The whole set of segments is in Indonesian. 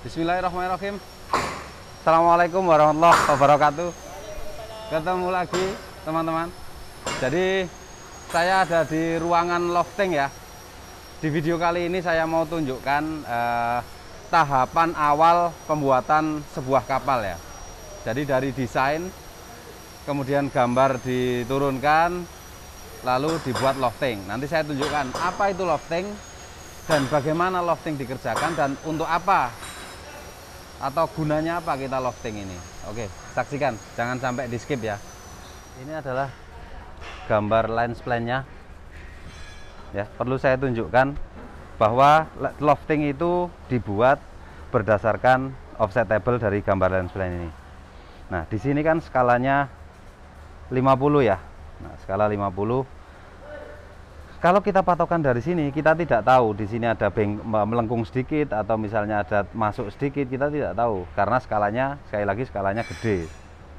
Bismillahirrahmanirrahim. Assalamualaikum warahmatullahi wabarakatuh. Ketemu lagi teman-teman. Jadi saya ada di ruangan lofting ya. Di video kali ini saya mau tunjukkan tahapan awal pembuatan sebuah kapal ya. Jadi dari desain, kemudian gambar diturunkan, lalu dibuat lofting. Nanti saya tunjukkan apa itu lofting dan bagaimana lofting dikerjakan dan untuk apa atau gunanya apa kita lofting ini. Oke, saksikan, jangan sampai di skip ya. Ini adalah gambar lines plan-nya. Ya, perlu saya tunjukkan bahwa lofting itu dibuat berdasarkan offset table dari gambar lines plan ini. Nah, di sini kan skalanya 50 ya. Nah, skala 50. Kalau kita patokan dari sini, kita tidak tahu di sini ada melengkung sedikit atau misalnya ada masuk sedikit, kita tidak tahu karena skalanya, sekali lagi skalanya gede,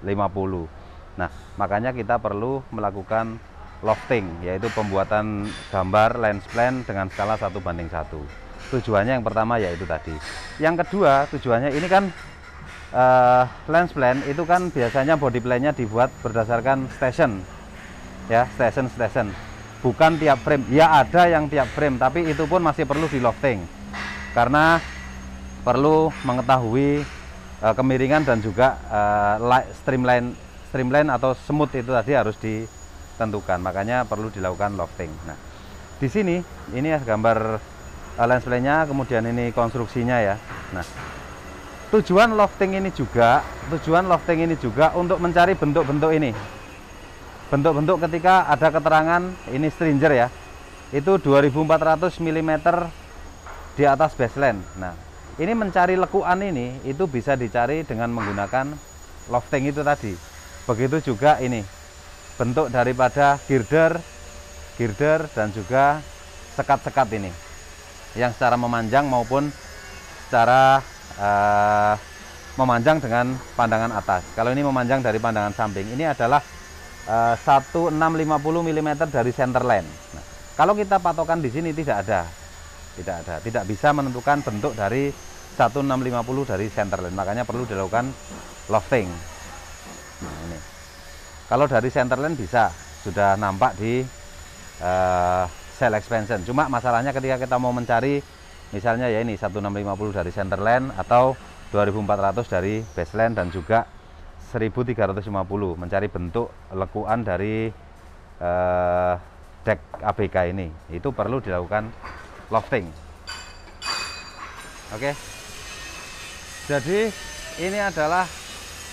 50. Nah, makanya kita perlu melakukan lofting, yaitu pembuatan gambar lens plan dengan skala 1:1. Tujuannya yang pertama yaitu tadi. Yang kedua, tujuannya ini kan lens plan itu kan biasanya body plan-nya dibuat berdasarkan station. Ya, station. Bukan tiap frame, ya ada yang tiap frame, tapi itu pun masih perlu di lofting karena perlu mengetahui kemiringan dan juga streamline atau smooth itu tadi harus ditentukan, makanya perlu dilakukan lofting. Nah, di sini ini ya gambar lens plan-nya, kemudian ini konstruksinya ya. Nah, tujuan lofting ini juga untuk mencari bentuk-bentuk ini. Bentuk-bentuk ketika ada keterangan ini stringer ya, itu 2400 mm di atas baseline. Nah, ini mencari lekuan ini itu bisa dicari dengan menggunakan lofting itu tadi. Begitu juga ini bentuk daripada girder dan juga sekat-sekat ini yang secara memanjang maupun secara memanjang dengan pandangan atas. Kalau ini memanjang dari pandangan samping, ini adalah 1650 mm dari center line. Nah, kalau kita patokan di sini tidak bisa menentukan bentuk dari 1650 dari center line, makanya perlu dilakukan lofting. Nah, ini kalau dari center line bisa, sudah nampak di sail expansion. Cuma masalahnya ketika kita mau mencari misalnya ya ini 1650 dari center line atau 2400 dari baseline dan juga 1350 mencari bentuk lekuan dari deck ABK ini, itu perlu dilakukan lofting. Oke, jadi ini adalah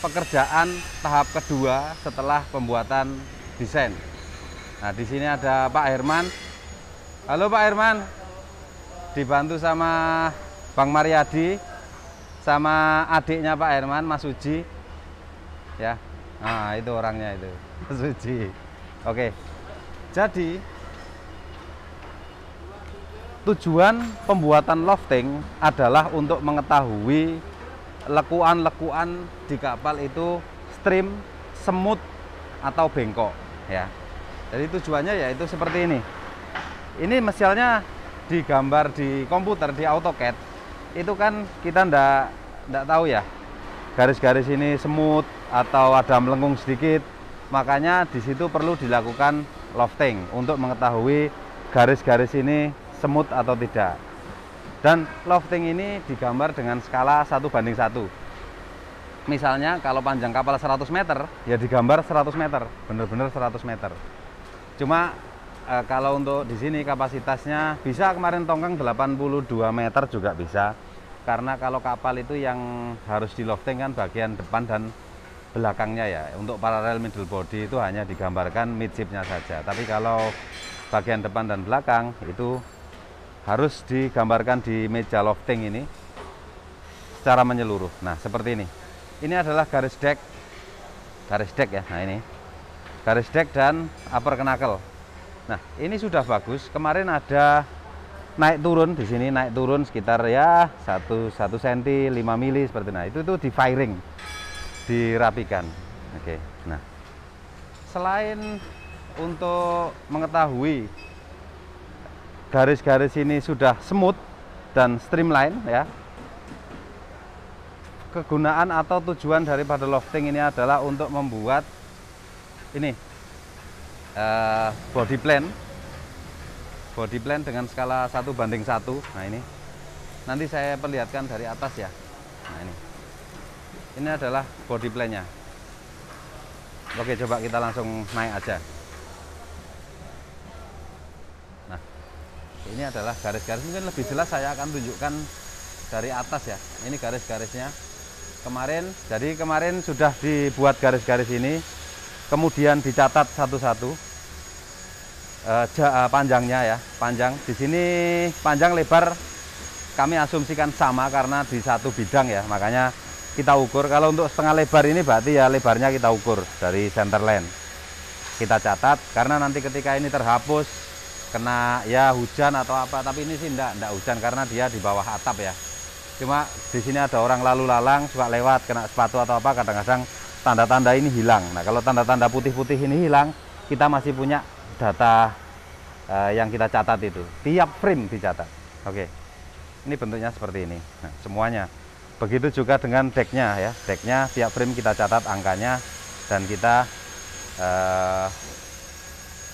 pekerjaan tahap kedua setelah pembuatan desain. Nah, di sini ada Pak Herman. Halo Pak Herman, dibantu sama Bang Mariadi sama adiknya Pak Herman, Mas Uji. Ya, nah itu orangnya itu, Suci. Oke, jadi tujuan pembuatan lofting adalah untuk mengetahui lekuan-lekuan di kapal itu stream, semut atau bengkok ya. Jadi tujuannya yaitu seperti ini. Ini misalnya digambar di komputer di AutoCAD itu kan kita ndak tahu ya, garis-garis ini semut atau ada melengkung sedikit, makanya di situ perlu dilakukan lofting untuk mengetahui garis-garis ini semut atau tidak. Dan lofting ini digambar dengan skala 1:1. Misalnya kalau panjang kapal 100 meter ya digambar 100 meter, bener-bener 100 meter. Cuma kalau untuk di sini kapasitasnya bisa, kemarin tongkang 82 meter juga bisa. Karena kalau kapal itu yang harus di lofting kan bagian depan dan belakangnya ya. Untuk paralel middle body itu hanya digambarkan midshipnya saja. Tapi kalau bagian depan dan belakang itu harus digambarkan di meja lofting ini secara menyeluruh. Nah, seperti ini. Ini adalah garis deck ya. Nah, ini garis deck dan upper knuckle. Nah, ini sudah bagus. Kemarin ada naik turun di sini, naik turun sekitar ya 1 cm 5 mili seperti nah itu di firing, dirapikan. Oke. Nah, selain untuk mengetahui garis-garis ini sudah smooth dan streamline ya, kegunaan atau tujuan daripada lofting ini adalah untuk membuat ini body plan dengan skala 1:1. Nah, ini nanti saya perlihatkan dari atas ya. Nah, ini adalah body plan-nya. Oke, coba kita langsung naik aja. Nah, ini adalah garis-garis, mungkin lebih jelas saya akan tunjukkan dari atas ya. Ini garis-garisnya jadi kemarin sudah dibuat garis-garis ini, kemudian dicatat satu-satu panjangnya ya. Panjang di sini, panjang lebar kami asumsikan sama karena di satu bidang ya, makanya kita ukur. Kalau untuk setengah lebar ini berarti ya lebarnya kita ukur dari center line, kita catat, karena nanti ketika ini terhapus kena ya hujan atau apa, tapi ini sih enggak hujan karena dia di bawah atap ya. Cuma di sini ada orang lalu lalang suka lewat, kena sepatu atau apa, kadang-kadang tanda-tanda ini hilang. Nah, kalau tanda-tanda putih-putih ini hilang, kita masih punya data yang kita catat itu. Tiap frame dicatat. Oke. Ini bentuknya seperti ini. Nah, semuanya. Begitu juga dengan decknya ya. Decknya tiap frame kita catat angkanya dan kita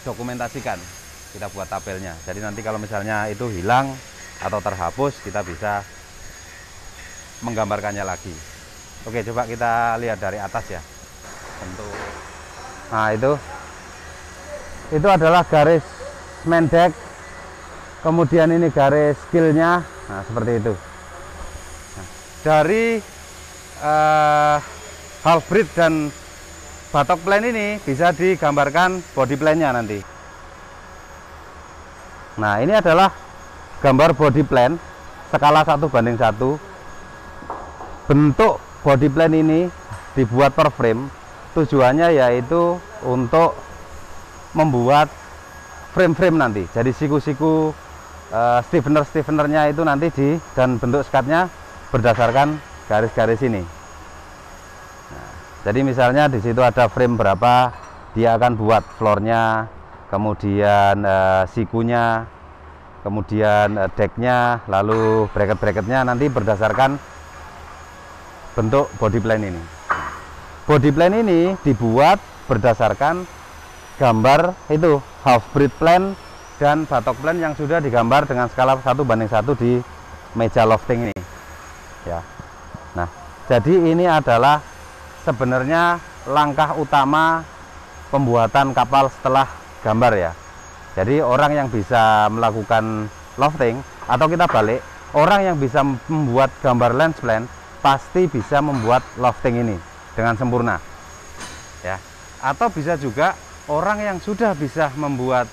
dokumentasikan. Kita buat tabelnya. Jadi nanti kalau misalnya itu hilang atau terhapus, kita bisa menggambarkannya lagi. Oke, coba kita lihat dari atas ya. Bentuk. Nah, itu adalah garis main deck. Kemudian ini garis skillnya. Nah, seperti itu. Nah, dari half bridge dan batok plan ini bisa digambarkan body plan-nya nanti. Nah, ini adalah gambar body plan skala 1:1. Bentuk body plan ini dibuat per frame, tujuannya yaitu untuk membuat frame-frame nanti. Jadi siku-siku stiffener-stiffenernya itu nanti dan bentuk skatnya berdasarkan garis-garis ini. Nah, jadi misalnya di situ ada frame berapa, dia akan buat floornya, kemudian sikunya, kemudian decknya, lalu bracket-bracketnya nanti berdasarkan bentuk body plan ini. Body plan ini dibuat berdasarkan gambar itu half bridge plan dan batok plan yang sudah digambar dengan skala 1:1 di meja lofting ini ya. Nah, jadi ini adalah sebenarnya langkah utama pembuatan kapal setelah gambar ya. Jadi orang yang bisa melakukan lofting, atau kita balik, orang yang bisa membuat gambar lens plan pasti bisa membuat lofting ini dengan sempurna ya. Atau bisa juga orang yang sudah bisa membuat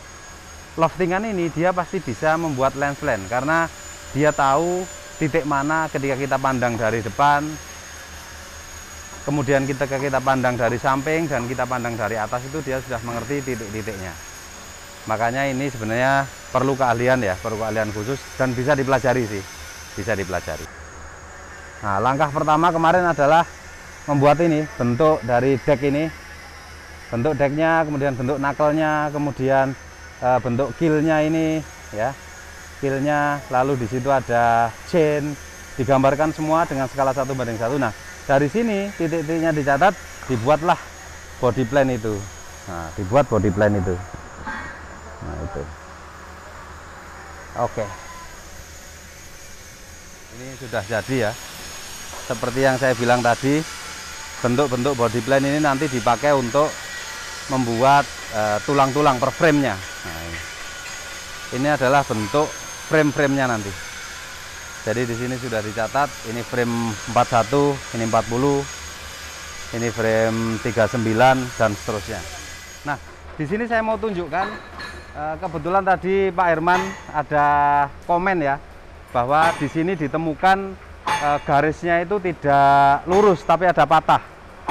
loftingan ini, dia pasti bisa membuat lens plan karena dia tahu titik mana ketika kita pandang dari depan, kemudian kita pandang dari samping, dan kita pandang dari atas, itu dia sudah mengerti titik-titiknya. Makanya ini sebenarnya perlu keahlian ya, perlu keahlian khusus, dan bisa dipelajari sih, bisa dipelajari. Nah, langkah pertama kemarin adalah membuat ini, bentuk dari deck ini, bentuk decknya, kemudian bentuk knuckle-nya, kemudian bentuk keel-nya ini ya, keel-nya, lalu di situ ada chain, digambarkan semua dengan skala 1:1. Nah, dari sini titik-titiknya dicatat, dibuatlah body plan itu. Nah, dibuat body plan itu. Nah, itu. Oke. Ini sudah jadi ya. Seperti yang saya bilang tadi, bentuk-bentuk body plan ini nanti dipakai untuk membuat tulang-tulang per frame-nya. Nah, ini adalah bentuk frame-frame-nya nanti. Jadi di sini sudah dicatat, ini frame 41, ini 40, ini frame 39 dan seterusnya. Nah, di sini saya mau tunjukkan, kebetulan tadi Pak Herman ada komen ya, bahwa di sini ditemukan garisnya itu tidak lurus tapi ada patah.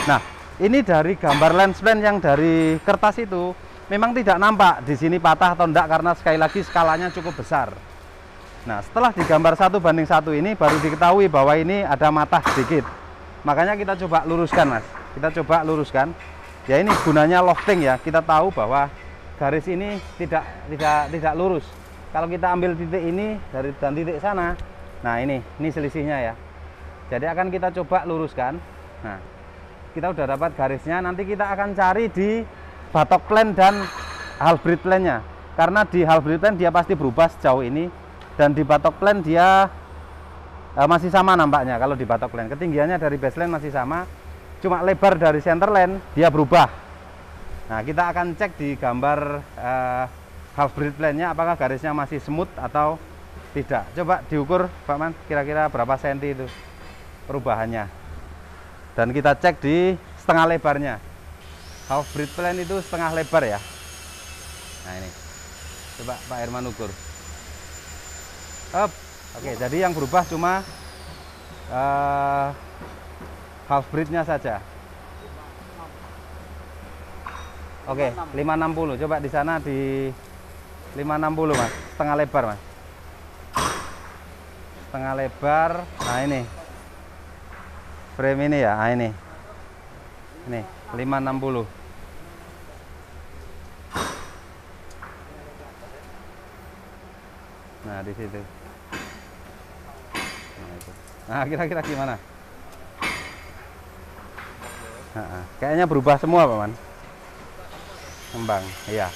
Nah, ini dari gambar lens plan yang dari kertas itu memang tidak nampak di sini patah atau enggak, karena sekali lagi skalanya cukup besar. Nah, setelah digambar 1:1 ini baru diketahui bahwa ini ada matah sedikit. Makanya kita coba luruskan, Mas. Kita coba luruskan. Ya, ini gunanya lofting ya. Kita tahu bahwa garis ini tidak lurus. Kalau kita ambil titik ini dan titik sana, nah ini selisihnya ya. Jadi akan kita coba luruskan. Nah, kita udah dapat garisnya, nanti kita akan cari di batok plan dan halberd plan-nya. Karena di halberd plan dia pasti berubah sejauh ini, dan di batok plan dia masih sama nampaknya. Kalau di batok plan ketinggiannya dari baseline masih sama, cuma lebar dari center line dia berubah. Nah, kita akan cek di gambar halberd plan-nya apakah garisnya masih smooth atau tidak. Coba diukur Pak Man, kira-kira berapa senti itu perubahannya. Dan kita cek di setengah lebarnya. Halberd plan itu setengah lebar ya. Nah ini, coba Pak Herman ukur. Oke, jadi yang berubah cuma halberd-nya saja. Oke, 560. Coba di sana di 560 Mas, setengah lebar Mas. Setengah lebar. Nah ini frame ini ya. Nah ini 560. Nah di situ. Nah itu. Nah kira-kira gimana? Nah, kayaknya berubah semua Pak Man. Kembang, iya.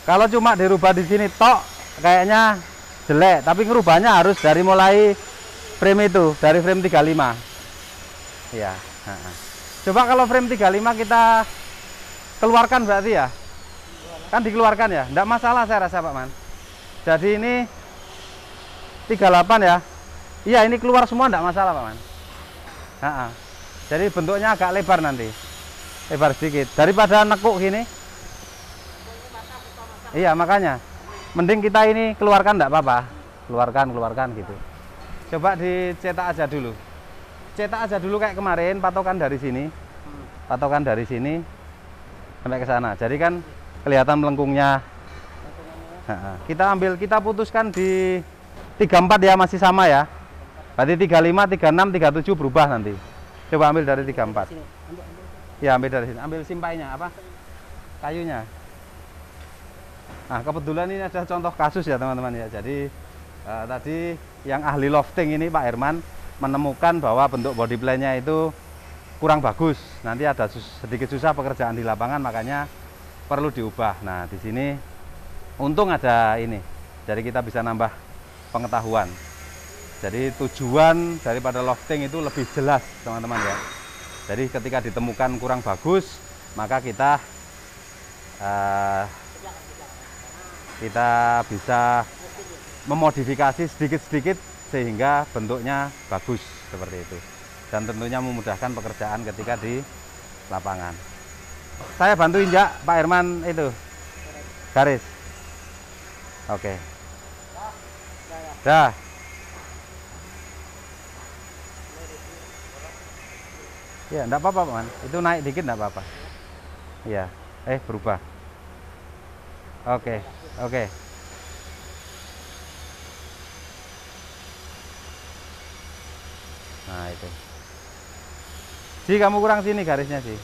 Kalau cuma dirubah di sini tok, kayaknya jelek. Tapi ngerubahnya harus dari mulai frame itu, dari frame 35. Iya. Coba kalau frame 35 kita keluarkan berarti ya? Kan dikeluarkan ya? Enggak masalah saya rasa Pak Man. Jadi ini 38 ya? Iya, ini keluar semua enggak masalah Pak Man. Jadi bentuknya agak lebar nanti. Lebar sedikit. Daripada nekuk gini. Iya, makanya. Mending kita ini keluarkan enggak apa-apa. Keluarkan gitu. Coba dicetak aja dulu. Cetak aja dulu kayak kemarin, patokan dari sini. Patokan dari sini sampai ke sana. Jadi kan kelihatan melengkungnya. Kita putuskan di 34 ya, masih sama ya. Berarti 35, 36, 37 berubah nanti. Coba ambil dari 34. Ya, ambil dari sini. Ambil simpainya apa? Kayunya. Nah, kebetulan ini ada contoh kasus ya teman-teman ya. Jadi tadi yang ahli lofting ini Pak Herman menemukan bahwa bentuk body plan-nya itu kurang bagus. Nanti ada sedikit susah pekerjaan di lapangan, makanya perlu diubah. Nah, di sini untung ada ini. Jadi kita bisa nambah pengetahuan. Jadi tujuan daripada lofting itu lebih jelas, teman-teman ya. Jadi ketika ditemukan kurang bagus, maka kita bisa memodifikasi sedikit-sedikit sehingga bentuknya bagus seperti itu. Dan tentunya memudahkan pekerjaan ketika di lapangan. Saya bantuin ya Pak Herman itu garis. Oke. Dah. Ya, enggak apa-apa, Pak Man. Itu naik dikit enggak apa-apa. Iya. Berubah. Oke. Nah, itu. Ji, kamu kurang sini garisnya, sih.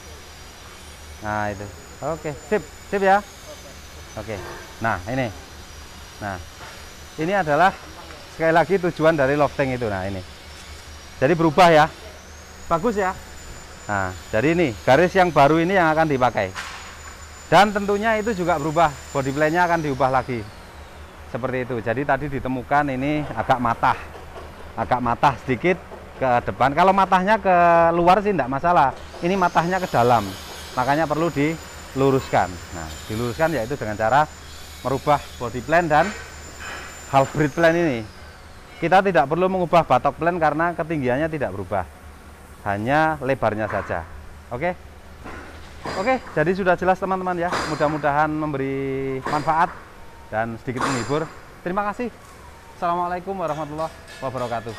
Nah, itu. Oke, sip ya. Oke. Nah, ini. Nah, ini adalah sekali lagi tujuan dari lofting itu. Nah, ini. Jadi berubah ya. Bagus ya. Nah, jadi ini garis yang baru ini yang akan dipakai. Dan tentunya itu juga berubah. Body plan-nya akan diubah lagi. Seperti itu. Jadi tadi ditemukan ini agak matah sedikit ke depan. Kalau matahnya ke luar sih enggak masalah. Ini matahnya ke dalam. Makanya perlu diluruskan. Nah, diluruskan yaitu dengan cara merubah body plan dan halberd plan ini. Kita tidak perlu mengubah batok plan karena ketinggiannya tidak berubah. Hanya lebarnya saja. Oke, jadi sudah jelas teman-teman ya. Mudah-mudahan memberi manfaat dan sedikit menghibur. Terima kasih. Assalamualaikum warahmatullahi wabarakatuh.